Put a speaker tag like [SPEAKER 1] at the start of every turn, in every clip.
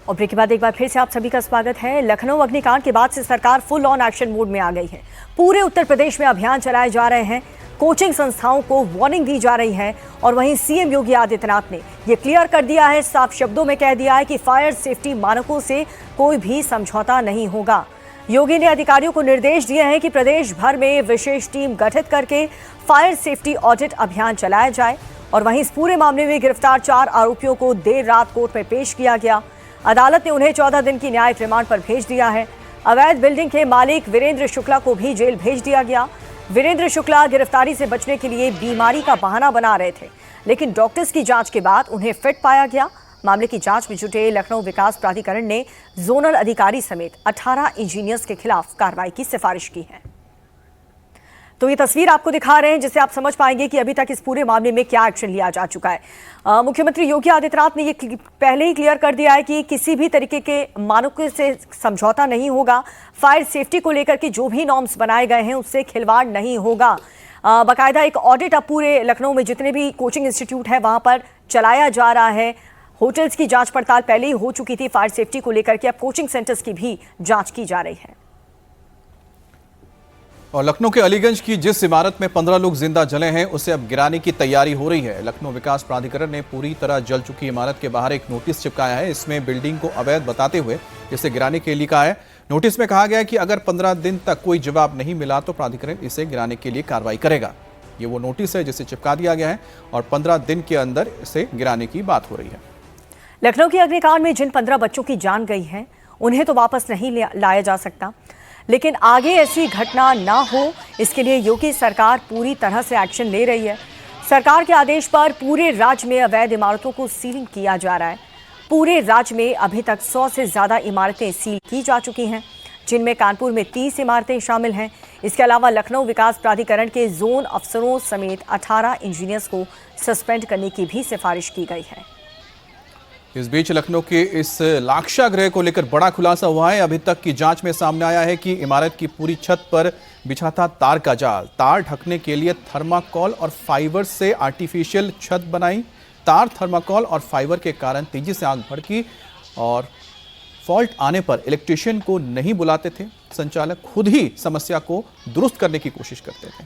[SPEAKER 1] और ब्रेक के बाद एक बार फिर से आप सभी का स्वागत है। लखनऊ अग्निकांड के बाद से सरकार फुल ऑन एक्शन मोड में आ गई है। पूरे उत्तर प्रदेश में अभियान चलाए जा रहे हैं, कोचिंग संस्थाओं को वार्निंग दी जा रही है और वहीं सीएम योगी आदित्यनाथ ने यह क्लियर कर दिया है, साफ शब्दों में कह दिया है कि फायर सेफ्टी मानकों से कोई भी समझौता नहीं होगा। योगी ने अधिकारियों को निर्देश दिए हैं कि प्रदेश भर में विशेष टीम गठित करके फायर सेफ्टी ऑडिट अभियान चलाया जाए। और वहीं इस पूरे मामले में गिरफ्तार 4 आरोपियों को देर रात कोर्ट में पेश किया गया। अदालत ने उन्हें 14 दिन की न्यायिक रिमांड पर भेज दिया है। अवैध बिल्डिंग के मालिक वीरेंद्र शुक्ला को भी जेल भेज दिया गया। वीरेंद्र शुक्ला गिरफ्तारी से बचने के लिए बीमारी का बहाना बना रहे थे, लेकिन डॉक्टर्स की जांच के बाद उन्हें फिट पाया गया। मामले की जांच में जुटे लखनऊ विकास प्राधिकरण ने जोनल अधिकारी समेत 18 इंजीनियर्स के खिलाफ कार्रवाई की सिफारिश की है। तो ये तस्वीर आपको दिखा रहे हैं, जिससे आप समझ पाएंगे कि अभी तक इस पूरे मामले में क्या एक्शन लिया जा चुका है। मुख्यमंत्री योगी आदित्यनाथ ने ये पहले ही क्लियर कर दिया है कि किसी भी तरीके के मानकों से समझौता नहीं होगा। फायर सेफ्टी को लेकर के जो भी नॉर्म्स बनाए गए हैं उससे खिलवाड़ नहीं होगा। बाकायदा एक ऑडिट अब पूरे लखनऊ में जितने भी कोचिंग इंस्टीट्यूट है वहां पर चलाया जा रहा है। होटल्स की जांच पड़ताल पहले ही हो चुकी थी फायर सेफ्टी को लेकर के, अब कोचिंग सेंटर्स की भी जांच की जा रही है।
[SPEAKER 2] और लखनऊ के अलीगंज की जिस इमारत में 15 लोग जिंदा जले हैं उसे अब गिराने की तैयारी हो रही है। लखनऊ विकास प्राधिकरण ने पूरी तरह जल चुकी इमारत के बाहर एक नोटिस चिपकाया है। इसमें बिल्डिंग को अवैध बताते हुए इसे गिराने के लिए कहा है। नोटिस में कहा गया है कि अगर 15 दिन तक कोई जवाब नहीं मिला तो प्राधिकरण इसे गिराने के लिए कार्रवाई करेगा। ये वो नोटिस है जिसे चिपका दिया गया है और 15 दिन के अंदर इसे गिराने की बात हो रही है।
[SPEAKER 1] लखनऊ के अग्निकांड में जिन 15 बच्चों की जान गई है उन्हें तो वापस नहीं लाया जा सकता, लेकिन आगे ऐसी घटना ना हो इसके लिए योगी सरकार पूरी तरह से एक्शन ले रही है। सरकार के आदेश पर पूरे राज्य में अवैध इमारतों को सील किया जा रहा है। पूरे राज्य में अभी तक 100 से ज़्यादा इमारतें सील की जा चुकी हैं, जिनमें कानपुर में 30 इमारतें शामिल हैं। इसके अलावा लखनऊ विकास प्राधिकरण के जोन अफसरों समेत 18 इंजीनियर्स को सस्पेंड करने की भी सिफारिश की गई है।
[SPEAKER 2] इस बीच लखनऊ के इस लाक्षागृह को लेकर बड़ा खुलासा हुआ है। अभी तक की जांच में सामने आया है कि इमारत की पूरी छत पर बिछा था तार का जाल। तार ढकने के लिए थर्माकोल और फाइबर से आर्टिफिशियल छत बनाई। तार, थर्माकोल और फाइबर के कारण तेजी से आग भड़की और फॉल्ट आने पर इलेक्ट्रीशियन को नहीं बुलाते थे। संचालक खुद ही समस्या को दुरुस्त करने की कोशिश करते थे।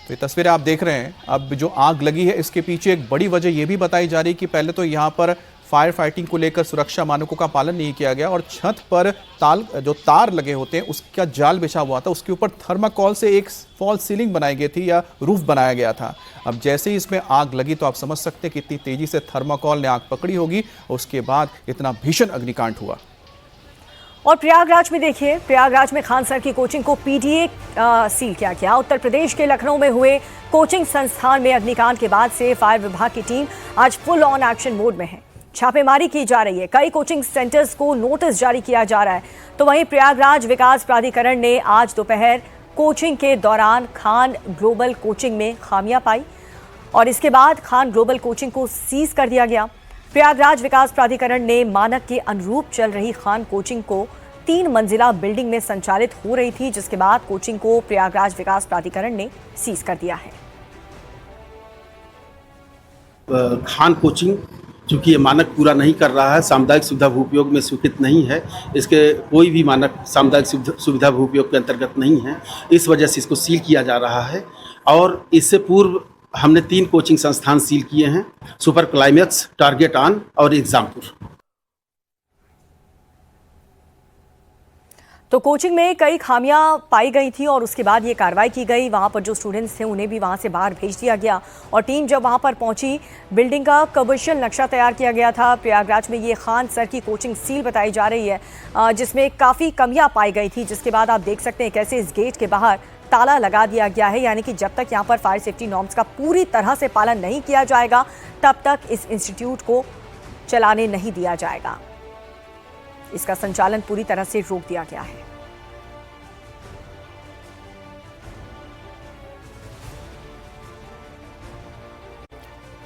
[SPEAKER 2] तो ये तस्वीरें आप देख रहे हैं। अब जो आग लगी है इसके पीछे एक बड़ी वजह यह भी बताई जा रही है कि पहले तो यहाँ पर फायर फाइटिंग को लेकर सुरक्षा मानकों का पालन नहीं किया गया और छत पर जो तार लगे होते हैं उसका जाल बिछा हुआ था, उसके ऊपर थर्माकोल से एक फॉल्स सीलिंग बनाई गई थी या रूफ बनाया गया था। अब जैसे ही इसमें आग लगी तो आप समझ सकते हैं कितनी तेजी से थर्माकोल ने आग पकड़ी होगी और उसके बाद इतना भीषण अग्निकांड हुआ।
[SPEAKER 1] और प्रयागराज में देखिए, प्रयागराज में खान सर की कोचिंग को पीटीए सील किया गया। उत्तर प्रदेश के लखनऊ में हुए कोचिंग संस्थान में अग्निकांड के बाद से फायर विभाग की टीम आज फुल ऑन एक्शन मोड में है। छापेमारी की जा रही है, कई कोचिंग सेंटर्स को नोटिस जारी किया जा रहा है। तो वहीं प्रयागराज विकास प्राधिकरण ने आज दोपहर कोचिंग के दौरान खान ग्लोबल कोचिंग में खामियां पाई और इसके बाद खान ग्लोबल कोचिंग को सीज कर दिया गया। प्रयागराज विकास प्राधिकरण ने मानक के अनुरूप चल रही खान कोचिंग को 3 मंजिला बिल्डिंग में संचालित हो रही थी, जिसके बाद कोचिंग को प्रयागराज विकास प्राधिकरण ने सीज कर दिया है।
[SPEAKER 3] खान कोचिंग चूँकि ये मानक पूरा नहीं कर रहा है, सामुदायिक सुविधा भूपयोग में स्वीकृत नहीं है, इसके कोई भी मानक सामुदायिक सुविधा भूपयोग के अंतर्गत नहीं है, इस वजह से इसको सील किया जा रहा है। और इससे पूर्व हमने 3 कोचिंग संस्थान सील किए हैं, सुपर क्लाइमेक्स, टारगेट ऑन और एग्जामपुर।
[SPEAKER 1] तो कोचिंग में कई खामियां पाई गई थी और उसके बाद ये कार्रवाई की गई। वहां पर जो स्टूडेंट्स थे उन्हें भी वहां से बाहर भेज दिया गया और टीम जब वहां पर पहुंची, बिल्डिंग का कमर्शियल नक्शा तैयार किया गया था। प्रयागराज में ये खान सर की कोचिंग सील बताई जा रही है, जिसमें काफ़ी कमियां पाई गई थी, जिसके बाद आप देख सकते हैं कैसे इस गेट के बाहर ताला लगा दिया गया है। यानी कि जब तक यहाँ पर फायर सेफ्टी नॉर्म्स का पूरी तरह से पालन नहीं किया जाएगा तब तक इस इंस्टीट्यूट को चलाने नहीं दिया जाएगा। इसका संचालन पूरी तरह से रोक दिया गया है।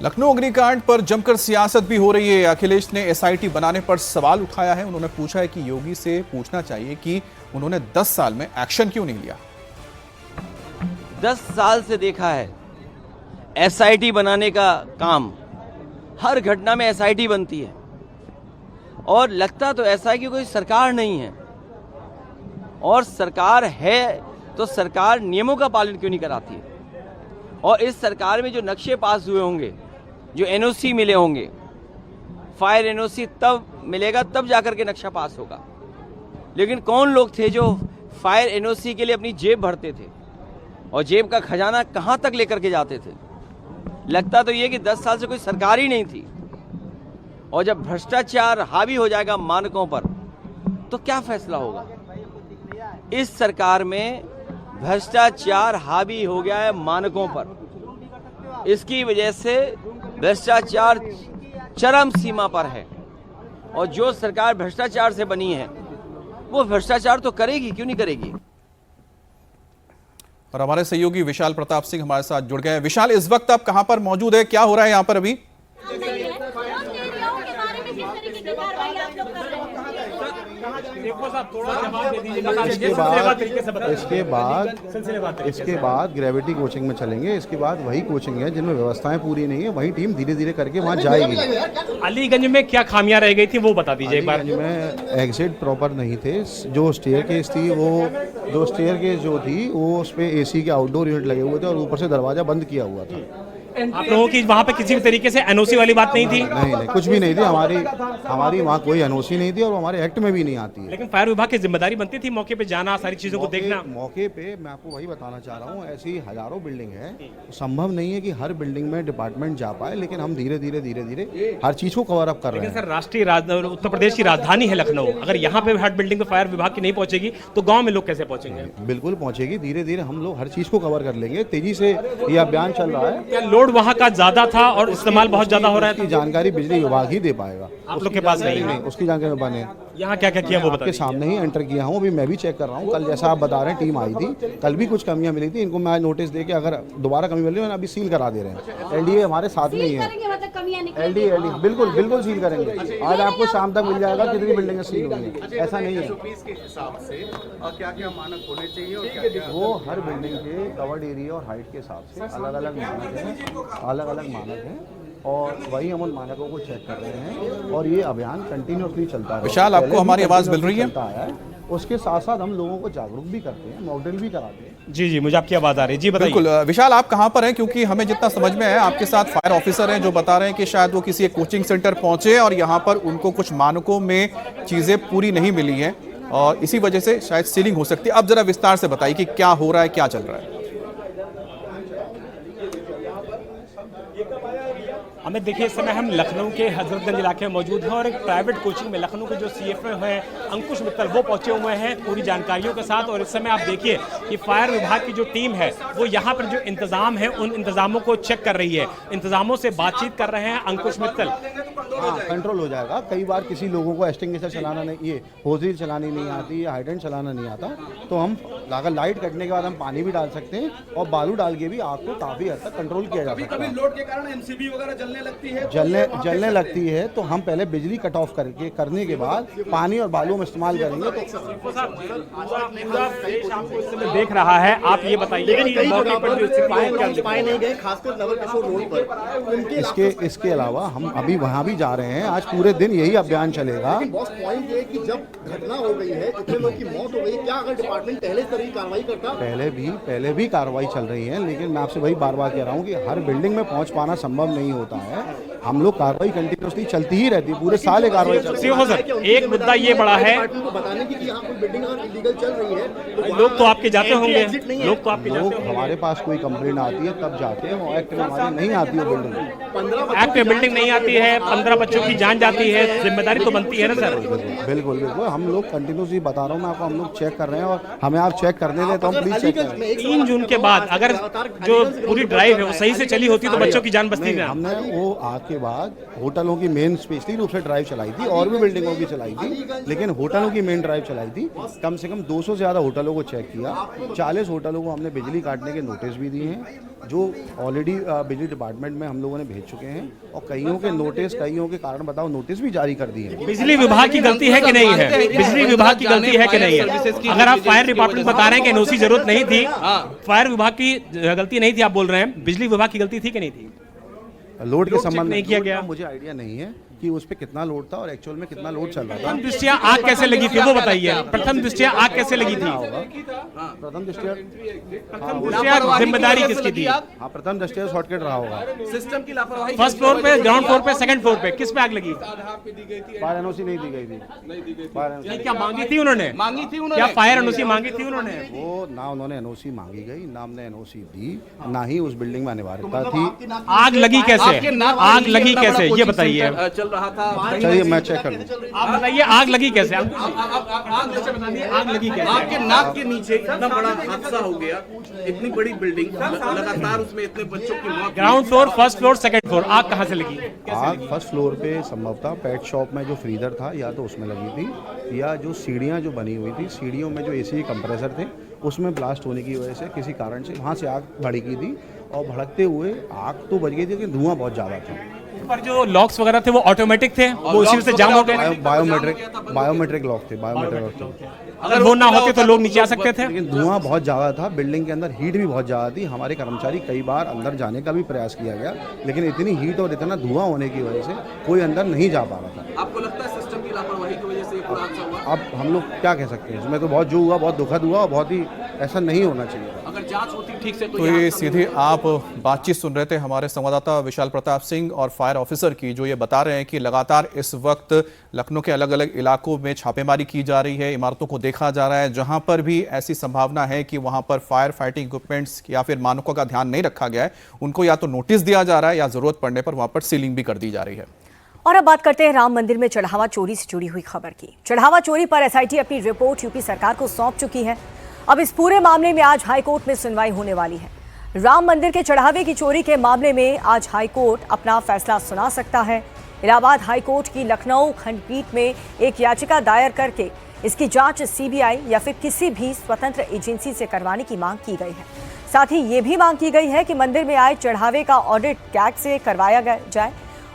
[SPEAKER 2] लखनऊ अग्निकांड पर जमकर सियासत भी हो रही है। अखिलेश ने एसआईटी बनाने पर सवाल उठाया है। उन्होंने पूछा है कि योगी से पूछना चाहिए कि उन्होंने 10 साल में एक्शन क्यों नहीं लिया।
[SPEAKER 4] 10 साल से देखा है एसआईटी बनाने का काम, हर घटना में एसआईटी बनती है। और लगता तो ऐसा है कि कोई सरकार नहीं है, और सरकार है तो सरकार नियमों का पालन क्यों नहीं कराती है। और इस सरकार में जो नक्शे पास हुए होंगे, जो एनओसी मिले होंगे, फायर एनओसी तब मिलेगा तब जाकर के नक्शा पास होगा। लेकिन कौन लोग थे जो फायर एनओसी के लिए अपनी जेब भरते थे और जेब का खजाना कहां तक लेकर के जाते थे। लगता तो ये कि 10 साल से कोई सरकार ही नहीं थी, और जब भ्रष्टाचार हावी हो जाएगा मानकों पर तो क्या फैसला होगा। इस सरकार में भ्रष्टाचार हावी हो गया है मानकों पर, इसकी वजह से भ्रष्टाचार चरम सीमा पर है, और जो सरकार भ्रष्टाचार से बनी है वो भ्रष्टाचार तो करेगी, क्यों नहीं करेगी।
[SPEAKER 2] और हमारे सहयोगी विशाल प्रताप सिंह हमारे साथ जुड़ गए हैं। विशाल, इस वक्त आप कहां पर मौजूद है, क्या हो रहा है यहाँ पर अभी?
[SPEAKER 5] इसके बाद ग्रेविटी कोचिंग में चलेंगे। इसके बाद वही कोचिंग है जिनमें व्यवस्थाएं पूरी नहीं है, वही टीम धीरे धीरे करके वहां जाएगी।
[SPEAKER 6] अलीगंज में क्या खामियां रह गई थी वो बता दीजिए एक बार।
[SPEAKER 5] अलीगंज में एग्जिट प्रॉपर नहीं थे, जो स्टेयर केस थी वो जो स्टेयर केस जो थी वो उस पे एसी के आउटडोर यूनिट लगे हुए थे और ऊपर से दरवाजा बंद किया हुआ था।
[SPEAKER 6] आप लोगों की वहाँ पे किसी भी तरीके से एनओसी वाली बात नहीं थी?
[SPEAKER 5] नहीं, कुछ भी नहीं थी। हमारी वहाँ कोई एनओसी नहीं थी और हमारे एक्ट में भी नहीं आती है।
[SPEAKER 6] लेकिन फायर विभाग की जिम्मेदारी बनती थी मौके पे जाना, सारी चीजों को देखना।
[SPEAKER 5] मौके पे मैं आपको वही बताना चाह रहा हूँ, ऐसी हजारों बिल्डिंग है, संभव नहीं है कि हर बिल्डिंग में डिपार्टमेंट जा पाए, लेकिन हम धीरे धीरे हर चीज को कवर अप कर रहे हैं।
[SPEAKER 6] सर, राष्ट्रीय उत्तर प्रदेश की राजधानी है लखनऊ, अगर यहाँ पे हर बिल्डिंग पे फायर विभाग की नहीं पहुंचेगी तो गाँव में लोग कैसे पहुंचेंगे?
[SPEAKER 5] बिल्कुल पहुंचेगी, धीरे धीरे हम लोग हर चीज को कवर कर लेंगे। तेजी से ये अभियान चल रहा है।
[SPEAKER 6] क्या लोड वहाँ का ज्यादा था और इस्तेमाल बहुत ज्यादा हो रहा है?
[SPEAKER 5] इसकी जानकारी बिजली विभाग ही दे पाएगा।
[SPEAKER 6] आप लोग के पास नहीं,
[SPEAKER 5] उसकी जानकारी बने
[SPEAKER 6] यहाँ क्या क्या किया वो
[SPEAKER 5] आपके सामने ही एंटर किया हूँ। अभी मैं भी चेक कर रहा हूँ। कल जैसा आप बता रहे हैं टीम आई थी, कल भी कुछ कमियां मिली थी, इनको मैं नोटिस दे के अगर दोबारा कमी मिली अभी सील करा दे रहे हैं। एलडीए हमारे साथ में ही है। एलडीए बिल्कुल सील करेंगे। आज आपको शाम तक मिल जाएगा कितनी बिल्डिंगें सील हुई हैं। ऐसा नहीं है।
[SPEAKER 7] क्या मानक होने चाहिए
[SPEAKER 5] वो हर बिल्डिंग के कवर्ड एरिया और हाइट के हिसाब से अलग अलग मानक हैं और वही हम उन मानकों को चेक कर रहे हैं और ये अभियान कंटिन्यूअसली चलता है।
[SPEAKER 2] विशाल, आपको हमारी आवाज मिल रही है?
[SPEAKER 5] उसके साथ साथ हम लोगों को जागरूक भी करते हैं, मॉक ड्रिल भी कराते हैं।
[SPEAKER 6] जी, मुझे आपकी आवाज आ रही है। जी बताइए।
[SPEAKER 2] बिल्कुल विशाल, आप कहां पर हैं? क्योंकि हमें जितना समझ में है आपके साथ फायर ऑफिसर हैं जो बता रहे हैं कि शायद वो किसी एक कोचिंग सेंटर पहुंचे और यहां पर उनको कुछ मानकों में चीजें पूरी नहीं मिली हैं और इसी वजह से शायद सीलिंग हो सकती है। अब जरा विस्तार से बताइए कि क्या हो रहा है, क्या चल रहा है।
[SPEAKER 6] हमें देखिए, इस समय हम लखनऊ के हजरतगंज इलाके में मौजूद हैं और एक प्राइवेट कोचिंग में लखनऊ के जो सीएफए हैं अंकुश मित्तल वो पहुंचे हुए हैं पूरी जानकारियों के साथ। और इस समय आप देखिए कि फायर विभाग की जो टीम है वो यहाँ पर जो इंतजाम है उन इंतजामों को चेक कर रही है, इंतजामों से बातचीत कर रहे हैं अंकुश मित्तल।
[SPEAKER 5] हाँ, कंट्रोल हो जाएगा। कई बार किसी लोगों को एक्सटिंग्विशर चलाना नहीं, ये होज़ चलानी नहीं आती या हाइड्रेंट चलाना नहीं आता, तो हम अगर लाइट कटने के बाद हम पानी भी डाल सकते हैं और बालू डाल के भी आग को काफी हद तक कंट्रोल किया जा सकता है।
[SPEAKER 7] लोड के कारण एमसीबी वगैरह जलने
[SPEAKER 5] लगती है तो हम पहले बिजली कट ऑफ करने के बाद पानी और बालू में इस्तेमाल करेंगे। तो
[SPEAKER 6] देख रहा है, आप ये बताइए
[SPEAKER 5] इसके अलावा हम अभी वहाँ भी जा रहे हैं। आज पूरे दिन यही अभियान चलेगा।
[SPEAKER 7] पॉइंट ये कि जब घटना हो गई है, इतने लोग की मौत हो गई, क्या अगर डिपार्टमेंट पहले इस तरह की कार्रवाई करता?
[SPEAKER 5] पहले भी कार्रवाई चल रही है, लेकिन मैं आपसे वही बार बार कह रहा हूँ कि हर बिल्डिंग में पहुँच पाना संभव नहीं होता है। हम लोग कार्रवाई कंटिन्यूसली चलती ही रहती है, पूरे साल एक कार्रवाई चलती है।
[SPEAKER 6] एक मुद्दा ये बड़ा है
[SPEAKER 7] बताने की कि यहाँ कोई बिल्डिंग अगर इलीगल चल रही है,
[SPEAKER 6] लोग तो आपके जाते होंगे,
[SPEAKER 5] लोग हमारे पास कोई कंप्लेंट आती है तब जाते हैं। वो एक्ट में हमारी नहीं आती है बिल्डिंग,
[SPEAKER 6] एक्ट में बिल्डिंग नहीं आती है, 15 बच्चों की जान जाती है, जिम्मेदारी तो बनती है ना सर।
[SPEAKER 5] बिल्कुल हम लोग कंटिन्यूसली बता रहा हूँ मैं आपको, हम लोग चेक कर रहे हैं और हमें आप चेक करने दें तो हम प्लीज चेक करें।
[SPEAKER 6] 3 जून के बाद अगर जो पूरी ड्राइव है वो सही से चली होती तो बच्चों की जान बचती ना।
[SPEAKER 5] हमने वो आग के बाद होटलों की मेन स्पेशली रूप से ड्राइव चलाई थी और भी बिल्डिंगों की चलाई थी, लेकिन होटलों की मेन ड्राइव चलाई थी। कम से कम 200 से ज़्यादा होटलों को चेक किया। 40 होटलों को हमने बिजली काटने के नोटिस भी दिए हैं जो ऑलरेडी बिजली डिपार्टमेंट में हम लोगों ने भेज चुके हैं और कईयों के नोटिस, कईयों के कारण बताओ नोटिस भी जारी कर दिए हैं।
[SPEAKER 6] बिजली विभाग की गलती है कि नहीं है? बिजली विभाग की गलती है कि नहीं है? अगर आप फायर डिपार्टमेंट बता रहे हैं कि एनओसी जरूरत नहीं थी, फायर विभाग की गलती नहीं थी आप बोल रहे हैं, बिजली विभाग की गलती थी कि नहीं थी?
[SPEAKER 5] लोड के संबंध
[SPEAKER 6] नहीं किया गया,
[SPEAKER 5] मुझे आइडिया नहीं है। कि उस पर कितना लोड था और एक्चुअल में कितना लोड चल रहा था।
[SPEAKER 6] प्रथम दृष्टया आग कैसे लगी थी वो बताइए। प्रथम दृष्टया आग कैसे लगी थी?
[SPEAKER 5] प्रथम
[SPEAKER 6] दृष्टया जिम्मेदारी किसकी थी?
[SPEAKER 5] हाँ, प्रथम दृष्टया शॉर्टकट रहा होगा।
[SPEAKER 7] सिस्टम की लापरवाही
[SPEAKER 6] फर्स्ट फ्लोर पे, ग्राउंड फ्लोर पे, सेकंड फ्लोर पे किस पे आग लगी?
[SPEAKER 5] फायर एनओसी नहीं दी गई थी।
[SPEAKER 6] नहीं, क्या मांगी थी उन्होंने? क्या फायर एनओसी मांगी थी उन्होंने?
[SPEAKER 5] वो ना उन्होंने एनओसी मांगी गई, ना हमने एनओसी दी, ना ही उस बिल्डिंग में अनिवार्यता थी।
[SPEAKER 6] आग लगी कैसे? आग लगी कैसे ये बताइए।
[SPEAKER 7] चल रहा था।
[SPEAKER 5] चलिए मैं चेक कर लूँ।
[SPEAKER 6] आप बताइए आग लगी कैसे? आग लगी कैसे?
[SPEAKER 8] आपके नाक के नीचे इतना बड़ा हादसा हो गया, इतनी बड़ी बिल्डिंग, लगातार उसमें इतने बच्चों की मौत।
[SPEAKER 6] Ground floor, first floor, second floor, आग कहाँ से लगी?
[SPEAKER 5] आग फर्स्ट फ्लोर पे संभवतः पेट शॉप में जो फ्रीजर था या तो उसमें लगी थी, या जो सीढ़ियाँ जो बनी हुई थी, सीढ़ियों में जो एसी कंप्रेसर थे उसमें ब्लास्ट होने की वजह से किसी कारण से वहाँ से आग भड़की थी, और भड़कते हुए आग तो बच गई थी लेकिन धुआं बहुत ज़्यादा था।
[SPEAKER 6] पर जो लॉक्स वगैरह थे वो ऑटोमेटिक थे, वो उसी से जाम हो गए।
[SPEAKER 5] बायोमेट्रिक लॉक थे, बायोमेट्रिक लॉक थे।
[SPEAKER 6] अगर वो ना होते तो लोग नीचे आ सकते थे।
[SPEAKER 5] लेकिन धुआं बहुत ज़्यादा था, बिल्डिंग के अंदर हीट भी बहुत ज़्यादा थी। हमारे कर्मचारी कई बार अंदर जाने का भी प्रयास किया गया, लेकिन इतनी हीट और इतना धुआं होने की वजह से कोई अंदर नहीं जा पा रहा था।
[SPEAKER 8] आपको लगता है सिस्टम की लापरवाही की वजह से ये पूरा हादसा हुआ?
[SPEAKER 5] अब हम लोग क्या कह सकते हैं, इसमें तो बहुत जो हुआ बहुत दुखद हुआ, और बहुत ही ऐसा नहीं होना चाहिए था।
[SPEAKER 8] अगर जांच होती ठीक से
[SPEAKER 2] तो ये सीधे आप बातचीत सुन रहे थे हमारे संवाददाता विशाल प्रताप सिंह और फायर ऑफिसर की, जो ये बता रहे हैं कि लगातार इस वक्त लखनऊ के अलग अलग इलाकों में छापेमारी की जा रही है, इमारतों को देखा जा रहा है, जहां पर भी ऐसी संभावना है कि वहां पर फायर फाइटिंग इक्विपमेंट्स या फिर मानकों का ध्यान नहीं रखा गया है, उनको या तो नोटिस दिया जा रहा है या जरूरत पड़ने पर वहां पर सीलिंग भी कर दी जा रही है।
[SPEAKER 1] और अब बात करते हैं राम मंदिर में चढ़ावा चोरी से जुड़ी हुई खबर की। चढ़ावा चोरी पर एसआईटी अपनी रिपोर्ट यूपी सरकार को सौंप चुकी है। अब इस पूरे मामले में आज हाईकोर्ट में सुनवाई होने वाली है। राम मंदिर के चढ़ावे की चोरी के मामले में आज हाईकोर्ट अपना फैसला सुना सकता है। इलाहाबाद हाईकोर्ट की लखनऊ खंडपीठ में एक याचिका दायर करके इसकी जांच सीबीआई या फिर किसी भी स्वतंत्र एजेंसी से करवाने की मांग की गई है। साथ ही ये भी मांग की गई है कि मंदिर में आए चढ़ावे का ऑडिट कैग से करवाया जाए,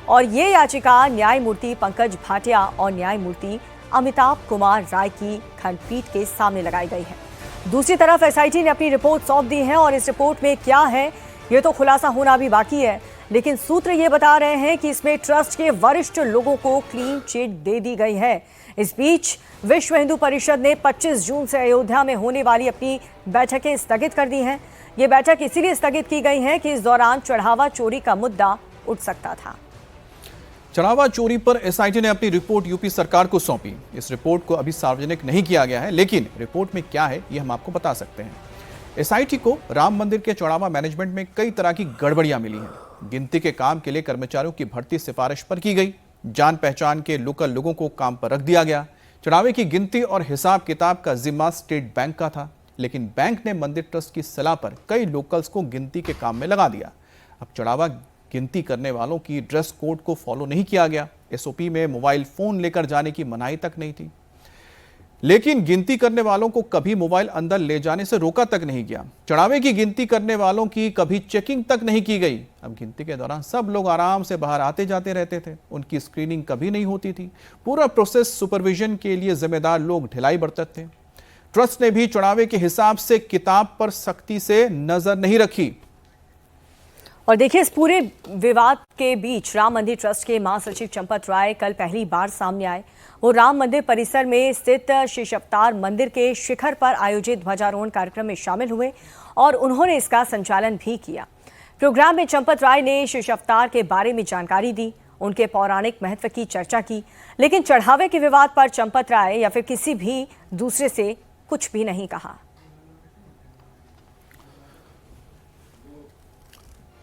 [SPEAKER 1] और ये याचिका न्यायमूर्ति पंकज भाटिया और न्यायमूर्ति अमिताभ कुमार राय की खंडपीठ के सामने लगाई गई है। दूसरी तरफ एसआईटी ने अपनी रिपोर्ट सौंप दी है, और इस रिपोर्ट में क्या है ये तो खुलासा होना अभी बाकी है, लेकिन सूत्र ये बता रहे हैं कि इसमें ट्रस्ट के वरिष्ठ लोगों को क्लीन चिट दे दी गई है। इस बीच विश्व हिंदू परिषद ने 25 जून से अयोध्या में होने वाली अपनी बैठकें स्थगित कर दी हैं। ये बैठक इसीलिए स्थगित की गई है कि इस दौरान चढ़ावा चोरी का मुद्दा उठ सकता था।
[SPEAKER 2] चढ़ावा चोरी पर एसआईटी ने अपनी रिपोर्ट यूपी सरकार को सौंपी। इस रिपोर्ट को अभी सार्वजनिक नहीं किया गया है, लेकिन रिपोर्ट में क्या है ये हम आपको बता सकते हैं। एसआईटी को राम मंदिर के चढ़ावा मैनेजमेंट में कई तरह की गड़बड़ियां मिली हैं। गिनती के काम के लिए कर्मचारियों की भर्ती सिफारिश पर की गई, जान पहचान के लोकल लोगों को काम पर रख दिया गया। चढ़ावे की गिनती और हिसाब किताब का जिम्मा स्टेट बैंक का था, लेकिन बैंक ने मंदिर ट्रस्ट की सलाह पर कई लोकल्स को गिनती के काम में लगा दिया। अब चढ़ावा गिनती करने वालों की ड्रेस कोड को फॉलो नहीं किया गया। एसओपी में मोबाइल फोन लेकर जाने की मनाही तक नहीं थी, लेकिन गिनती करने वालों को कभी मोबाइल अंदर ले जाने से रोका तक नहीं गया। चढ़ावे की गिनती करने वालों की कभी चेकिंग तक नहीं की गई। अब गिनती के दौरान सब लोग आराम से बाहर आते जाते रहते थे, उनकी स्क्रीनिंग कभी नहीं होती थी। पूरा प्रोसेस सुपरविजन के लिए जिम्मेदार लोग ढिलाई बरतते थे। ट्रस्ट ने भी चढ़ावे के हिसाब से किताब पर सख्ती से नजर नहीं रखी।
[SPEAKER 1] और देखिए, इस पूरे विवाद के बीच राम मंदिर ट्रस्ट के महासचिव चंपत राय कल पहली बार सामने आए। वो राम मंदिर परिसर में स्थित शेष अवतार मंदिर के शिखर पर आयोजित ध्वजारोहण कार्यक्रम में शामिल हुए और उन्होंने इसका संचालन भी किया। प्रोग्राम में चंपत राय ने शेष अवतार के बारे में जानकारी दी, उनके पौराणिक महत्व की चर्चा की, लेकिन चढ़ावे के विवाद पर चंपत राय या फिर किसी भी दूसरे से कुछ भी नहीं कहा।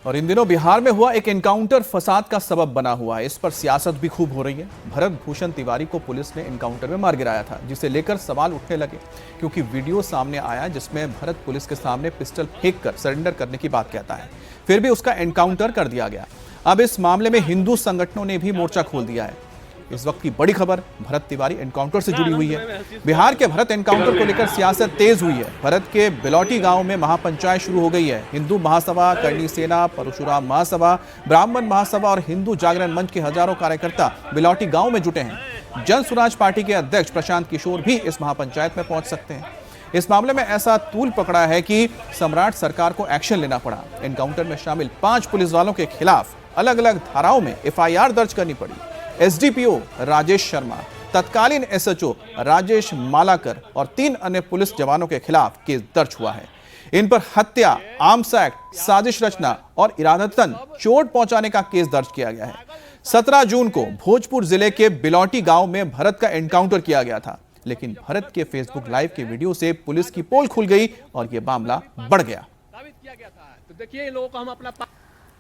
[SPEAKER 2] और इन दिनों बिहार में हुआ एक एनकाउंटर फसाद का सबब बना हुआ है। इस पर सियासत भी खूब हो रही है। भरत भूषण तिवारी को पुलिस ने एनकाउंटर में मार गिराया था, जिसे लेकर सवाल उठने लगे, क्योंकि वीडियो सामने आया जिसमें भरत पुलिस के सामने पिस्टल फेंककर सरेंडर करने की बात कहता है, फिर भी उसका एनकाउंटर कर दिया गया। अब इस मामले में हिंदू संगठनों ने भी मोर्चा खोल दिया है। इस वक्त की बड़ी खबर भरत तिवारी एनकाउंटर से जुड़ी हुई है। बिहार के भरत एनकाउंटर को लेकर सियासत तेज हुई है। भरत के बिलौटी गांव में महापंचायत शुरू हो गई है। हिंदू महासभा, करणी सेना, परशुराम महासभा, ब्राह्मण महासभा और हिंदू जागरण मंच के हजारों कार्यकर्ता बिलौटी गांव में जुटे हैं। जन स्वराज पार्टी के अध्यक्ष प्रशांत किशोर भी इस महापंचायत में पहुंच सकते हैं। इस मामले में ऐसा तूल पकड़ा है कि सम्राट सरकार को एक्शन लेना पड़ा। एनकाउंटर में शामिल 5 पुलिस वालों के खिलाफ अलग अलग धाराओं में एफआईआर दर्ज करनी पड़ी। एसडीपीओ राजेश शर्मा, तत्कालीन एसएचओ राजेश मालाकर और 3 अन्य पुलिस जवानों के खिलाफ केस दर्ज हुआ है। इन पर हत्या, आर्म्स एक्ट, साजिश रचना और इरादतन चोट पहुंचाने का केस दर्ज किया गया है। 17 जून को भोजपुर जिले के बिलौटी गांव में भरत का एनकाउंटर किया गया था, लेकिन भरत के फेसबुक लाइव के वीडियो से पुलिस की पोल खुल गई और यह मामला बढ़ गया।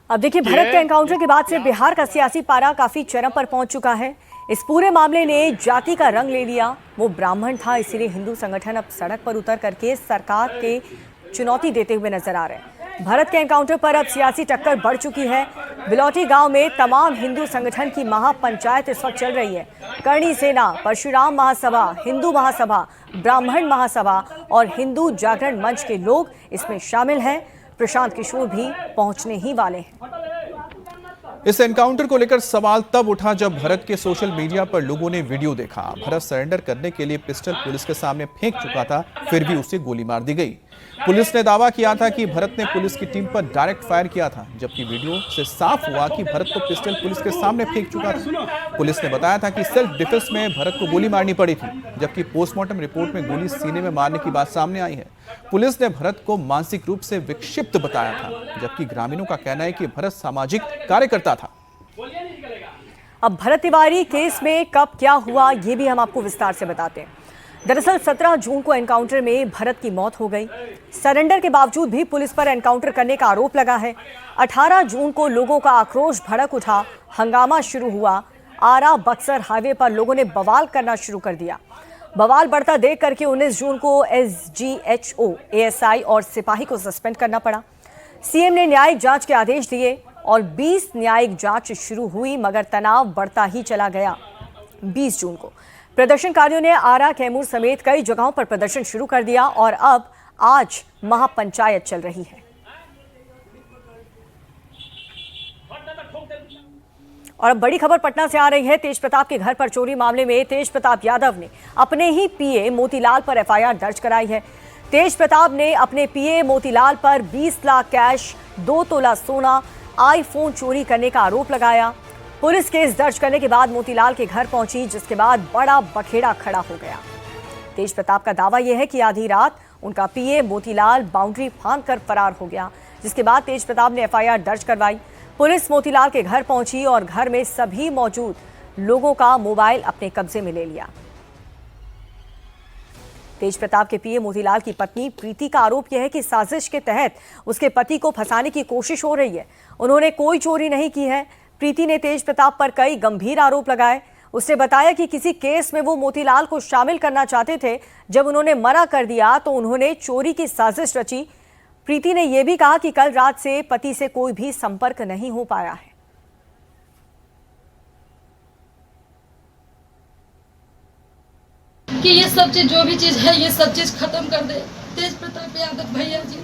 [SPEAKER 1] अब देखिए, भरत के एनकाउंटर के बाद से बिहार का सियासी पारा काफी चरम पर पहुंच चुका है। इस पूरे मामले ने जाति का रंग ले लिया। वो ब्राह्मण था, इसीलिए हिंदू संगठन अब सड़क पर उतर करके सरकार के चुनौती देते हुए नजर आ रहे हैं। भरत के एनकाउंटर पर अब सियासी टक्कर बढ़ चुकी है। बिलौटी गांव में तमाम हिंदू संगठन की महापंचायत इस वक्त चल रही है। करणी सेना, परशुराम महासभा, हिंदू महासभा, ब्राह्मण महासभा और हिंदू जागरण मंच के लोग इसमें शामिल हैं। प्रशांत किशोर भी पहुंचने ही वाले हैं।
[SPEAKER 2] इस एनकाउंटर को लेकर सवाल तब उठा जब भरत के सोशल मीडिया पर लोगों ने वीडियो देखा। भरत सरेंडर करने के लिए पिस्टल पुलिस के सामने फेंक चुका था, फिर भी उसे गोली मार दी गई। पुलिस ने दावा किया था कि भरत ने पुलिस की टीम पर डायरेक्ट फायर किया था, जबकि वीडियो से साफ हुआ कि भरत तो पिस्टल पुलिस के सामने फेंक चुका था। पुलिस ने बताया था कि सेल्फ डिफेंस में भरत को गोली मारनी पड़ी थी, जबकि पोस्टमार्टम रिपोर्ट में गोली सीने में मारने की बात सामने आई है। पुलिस ने भरत को मानसिक रूप से विक्षिप्त बताया था, जबकि ग्रामीणों का कहना है कि भरत सामाजिक कार्यकर्ता था।
[SPEAKER 1] अब भरत तिवारी केस में कब क्या हुआ, ये भी हम आपको विस्तार से बताते हैं। दरअसल 17 जून को एनकाउंटर में भरत की मौत हो गई। सरेंडर के बावजूद भी पुलिस पर एनकाउंटर करने का आरोप लगा है। 18 जून को लोगों का आक्रोश भड़क उठा, हंगामा शुरू हुआ। आरा बक्सर हाईवे पर लोगों ने बवाल करना शुरू कर दिया। बवाल बढ़ता देख करके 19 जून को एसजीएचओ, एएसआई और सिपाही को सस्पेंड करना पड़ा। सीएम ने न्यायिक जांच के आदेश दिए और 20 न्यायिक जांच शुरू हुई, मगर तनाव बढ़ता ही चला गया। 20 जून को प्रदर्शनकारियों ने आरा, कैमूर समेत कई जगहों पर प्रदर्शन शुरू कर दिया और अब आज महापंचायत चल रही है। और अब बड़ी खबर पटना से आ रही है। तेज प्रताप के घर पर चोरी मामले में तेज प्रताप यादव ने अपने ही पीए मोतीलाल पर एफआईआर दर्ज कराई है। तेज प्रताप ने अपने पीए मोतीलाल पर 20 लाख कैश, 2 तोला सोना, आईफोन चोरी करने का आरोप लगाया। पुलिस केस दर्ज करने के बाद मोतीलाल के घर पहुंची, जिसके बाद बड़ा बखेड़ा खड़ा हो गया। तेज प्रताप का दावा यह है कि आधी रात उनका पीए मोतीलाल बाउंड्री फांदकर फरार हो गया, जिसके बाद तेज प्रताप ने एफआईआर दर्ज करवाई। पुलिस मोतीलाल के घर पहुंची और घर में सभी मौजूद लोगों का मोबाइल अपने कब्जे में ले लिया। तेज प्रताप के पीए मोतीलाल की पत्नी प्रीति का आरोप यह है कि साजिश के तहत उसके पति को फंसाने की कोशिश हो रही है। उन्होंने कोई चोरी नहीं की है। प्रीति ने तेज प्रताप पर कई गंभीर आरोप लगाए। उसने बताया कि किसी केस में वो मोतीलाल को शामिल करना चाहते थे। जब उन्होंने मना कर दिया तो उन्होंने चोरी की साजिश रची। प्रीति ने यह भी कहा कि कल रात से पति से कोई भी संपर्क नहीं हो पाया है।
[SPEAKER 9] कि ये सब चीज, जो भी चीज है, ये सब चीज खत्म कर दे। तेज प्रताप यादव भैया जी,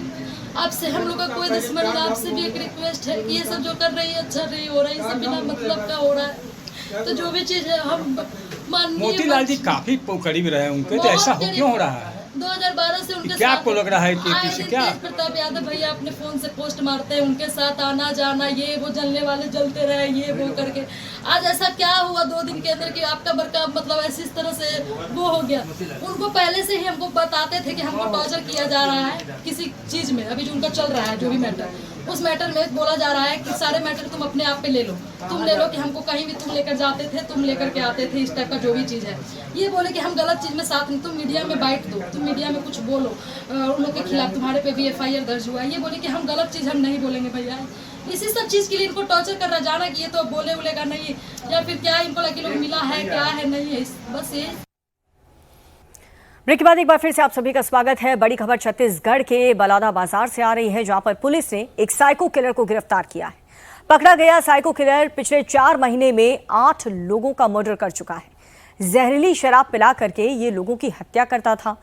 [SPEAKER 9] आपसे हम लोग का कोई दुश्मनी, आपसे भी एक रिक्वेस्ट है कि ये सब जो कर रही है अच्छा नहीं हो रहा है, ये सब बिना मतलब का हो रहा है। तो जो भी चीज है हम
[SPEAKER 10] मोतीलाल जी काफी करीब रहे उनके, तो ऐसा क्यों हो रहा है?
[SPEAKER 9] 2012 से उनके
[SPEAKER 10] क्या
[SPEAKER 9] साथ
[SPEAKER 10] आपको लग रहा है कि पीछे क्या?
[SPEAKER 9] तेज प्रताप यादव भैया अपने फोन से पोस्ट मारते हैं, उनके साथ आना जाना, ये वो, जलने वाले जलते रहे, ये वो करके। आज ऐसा क्या हुआ 2 दिन के अंदर कि आपका बड़का मतलब ऐसी इस तरह से वो हो गया? उनको पहले से ही हमको बताते थे कि हमको टॉर्चर किया जा रहा है किसी चीज में। अभी जो उनका चल रहा है जो भी मैटर, उस मैटर में बोला जा रहा है कि सारे मैटर तुम अपने आप पे ले लो, तुम ले लो, कि हमको कहीं भी तुम लेकर जाते थे, तुम लेकर के आते थे, इस टाइप का जो भी चीज़ है। ये बोले कि हम गलत चीज़ में साथ नहीं, तुम मीडिया में बाइट दो, तुम मीडिया में कुछ बोलो, उन लोग के खिलाफ तुम्हारे पे भी एफआईआर दर्ज हुआ है। ये बोले कि हम गलत चीज़ हम नहीं बोलेंगे भैया। इसी सब चीज़ के लिए इनको टॉर्चर कर रहा, जाना कि ये तो बोले उलेगा नहीं, या फिर क्या इनको लगे लोग मिला है, क्या है, नहीं है, बस ये।
[SPEAKER 1] ब्रेक के बाद एक बार फिर से आप सभी का स्वागत है। बड़ी खबर छत्तीसगढ़ के बलौदा बाजार से आ रही है, जहां पर पुलिस ने एक साइको किलर को गिरफ्तार किया है। पकड़ा गया साइको किलर पिछले 4 महीने में 8 लोगों का मर्डर कर चुका है। जहरीली शराब पिला करके ये लोगों की हत्या करता था।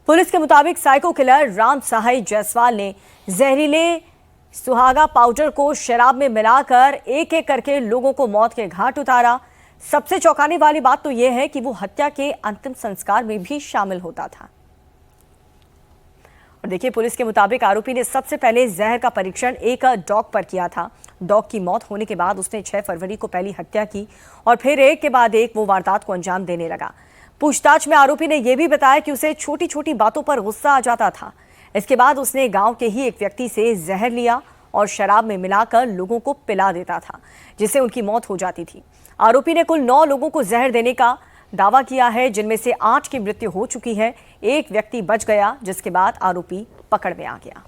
[SPEAKER 1] पुलिस के मुताबिक साइको किलर राम सहाय जायसवाल ने जहरीले सुहागा पाउडर को शराब में मिलाकर एक एक करके लोगों को मौत के घाट उतारा। सबसे चौंकाने वाली बात तो यह है कि वो हत्या के अंतिम संस्कार में भी शामिल होता था। और देखिए, पुलिस के मुताबिक आरोपी ने सबसे पहले जहर का परीक्षण एक डॉग पर किया था। डॉग की मौत होने के बाद उसने 6 फरवरी को पहली हत्या की और फिर एक के बाद एक वो वारदात को अंजाम देने लगा। पूछताछ में आरोपी ने यह भी बताया कि उसे छोटी छोटी बातों पर गुस्सा आ जाता था। इसके बाद उसने गांव के ही एक व्यक्ति से जहर लिया और शराब में मिलाकर लोगों को पिला देता था, जिससे उनकी मौत हो जाती थी। आरोपी ने कुल 9 लोगों को जहर देने का दावा किया है, जिनमें से 8 की मृत्यु हो चुकी है। एक व्यक्ति बच गया, जिसके बाद आरोपी पकड़ में आ गया।